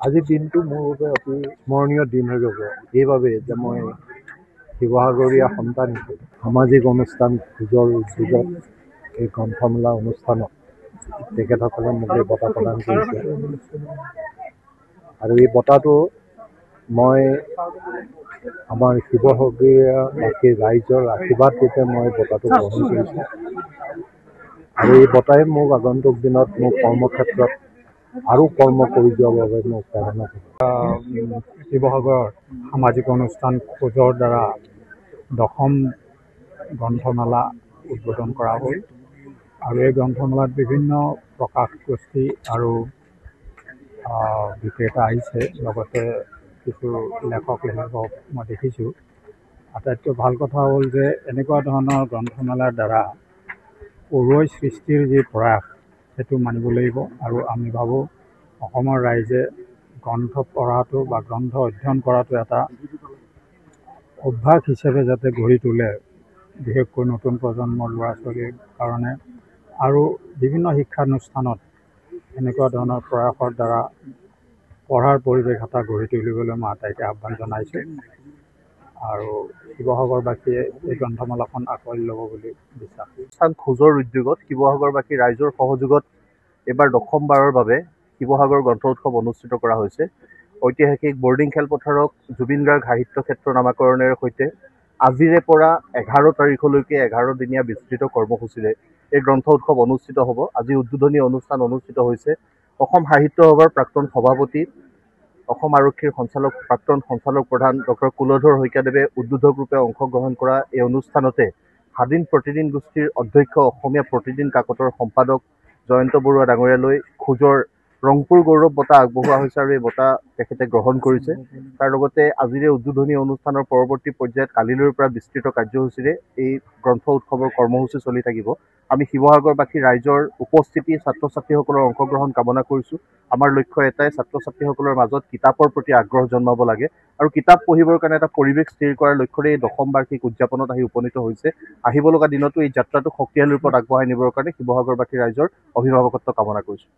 আজিৰ দিনটো মোৰ বাবে অতি স্মৰণীয় দিন হৈ ৰ'ব এইবাবে যে মই শিৱসাগৰীয়া সন্তান সামাজিক অনুষ্ঠান ভোজৰ উদ্যোগত এই গ্ৰন্থমেলা অনুষ্ঠানত তেখেতসকলে মোক এই বঁটা প্ৰদান কৰিছে আৰু এই বঁটাটো মই আমাৰ শিৱসাগৰীয়াবাসী ৰাইজৰ আশীৰ্বাদ ৰূপে মই বঁটাটো গ্ৰহণ কৰিছোঁ আৰু এই বঁটাই মোক আগন্তুক দিনত মোৰ কৰ্মক্ষেত্ৰত আৰু কৰ্ম কৰি যোৱাৰ বাবে মোক প্ৰেৰণা দিয়ে। শিৱসাগৰ সামাজিক অনুষ্ঠান খোজৰ দ্বাৰা 10ম গ্ৰন্থমেলা উদ্বোধন কৰা হ'ল আৰু এই গ্ৰন্থমেলাত বিভিন্ন প্ৰকাশ গোষ্ঠী আৰু বিক্ৰেতা আহিছে, লগতে কিছু লেখক লেখিকক মই দেখিছোঁ। আটাইতকৈ ভাল কথা হ'ল যে এনেকুৱা ধৰণৰ গ্ৰন্থমেলাৰ দ্বাৰা পঢ়ুৱৈ সৃষ্টিৰ যি প্ৰয়াস সেইটো মানিব লাগিব আৰু আমি ভাবোঁ অসমৰ ৰাইজে গ্ৰন্থ পঢ়াটো বা গ্ৰন্থ অধ্যয়ন কৰাটো এটা অভ্যাস হিচাপে যাতে গঢ়ি তোলে, বিশেষকৈ নতুন প্ৰজন্মৰ ল'ৰা ছোৱালীৰ কাৰণে আৰু বিভিন্ন শিক্ষানুষ্ঠানত এনেকুৱা ধৰণৰ প্ৰয়াসৰ দ্বাৰা পঢ়াৰ পৰিৱেশ এটা গঢ়ি তুলিবলৈ মই আটাইকে আহ্বান জনাইছোঁ আৰু শিৱসাগৰবাসীয়ে এই গ্ৰন্থমেলাখন আঁকোৱালি ল'ব বুলি বিশ্বাস অনুষ্ঠান খোজৰ উদ্যোগত শিৱসাগৰবাসী ৰাইজৰ সহযোগত এইবাৰ 10ম বাৰৰ বাবে শিৱসাগৰ গ্ৰন্থ উৎসৱ অনুষ্ঠিত কৰা হৈছে। ঐতিহাসিক বৰ্ডিং খেলপথাৰক জুবিন গাৰ্গ সাহিত্য ক্ষেত্ৰ নামাকৰণৰ সৈতে আজিৰে পৰা 11 তাৰিখলৈকে 11 দিনীয়া বিস্তৃত কৰ্মসূচীৰে এই গ্ৰন্থ উৎসৱ অনুষ্ঠিত হ'ব। আজি উদ্বোধনী অনুষ্ঠান অনুষ্ঠিত হৈছে। অসম সাহিত্য সভাৰ প্ৰাক্তন সভাপতি, অসম আৰক্ষীৰ প্ৰাক্তন সঞ্চালক প্ৰধান ডক্টৰ কুলধৰ শইকীয়াদেৱে উদ্বোধক ৰূপে অংশগ্ৰহণ কৰা এই অনুষ্ঠানতে স্বাধীন প্ৰতিদিন গোষ্ঠীৰ অধ্যক্ষ, অসমীয়া প্ৰতিদিন কাকতৰ সম্পাদক জয়ন্ত বৰুৱা ডাঙৰীয়ালৈ খোজৰ ৰংপুৰ গৌৰৱ বঁটা আগবঢ়োৱা হৈছে আৰু এই বঁটা তেখেতে গ্ৰহণ কৰিছে। তাৰ লগতে আজিৰে উদ্বোধনী অনুষ্ঠানৰ পৰৱৰ্তী পৰ্যায়ত কালিলৈৰ পৰা বিস্তৃত কাৰ্যসূচীৰে এই গ্ৰন্থ উৎসৱৰ কৰ্মসূচী চলি থাকিব। আমি শিৱসাগৰবাসী ৰাইজৰ উপস্থিতি, ছাত্ৰ ছাত্ৰীসকলৰ অংশগ্ৰহণ কামনা কৰিছোঁ। আমাৰ লক্ষ্য এটাই, ছাত্ৰ ছাত্ৰীসকলৰ মাজত কিতাপৰ প্ৰতি আগ্ৰহ জন্মাব লাগে আৰু কিতাপ পঢ়িবৰ কাৰণে এটা পৰিৱেশ স্থিৰ কৰাৰ লক্ষ্যৰে এই 10ম বাৰ্ষিক উদযাপনত আহি উপনীত হৈছে। আহিব লগা দিনতো এই যাত্ৰাটো শক্তিশালী ৰূপত আগবঢ়াই নিবৰ কাৰণে শিৱসাগৰবাসী ৰাইজৰ অভিভাৱকত্ব কামনা কৰিছোঁ।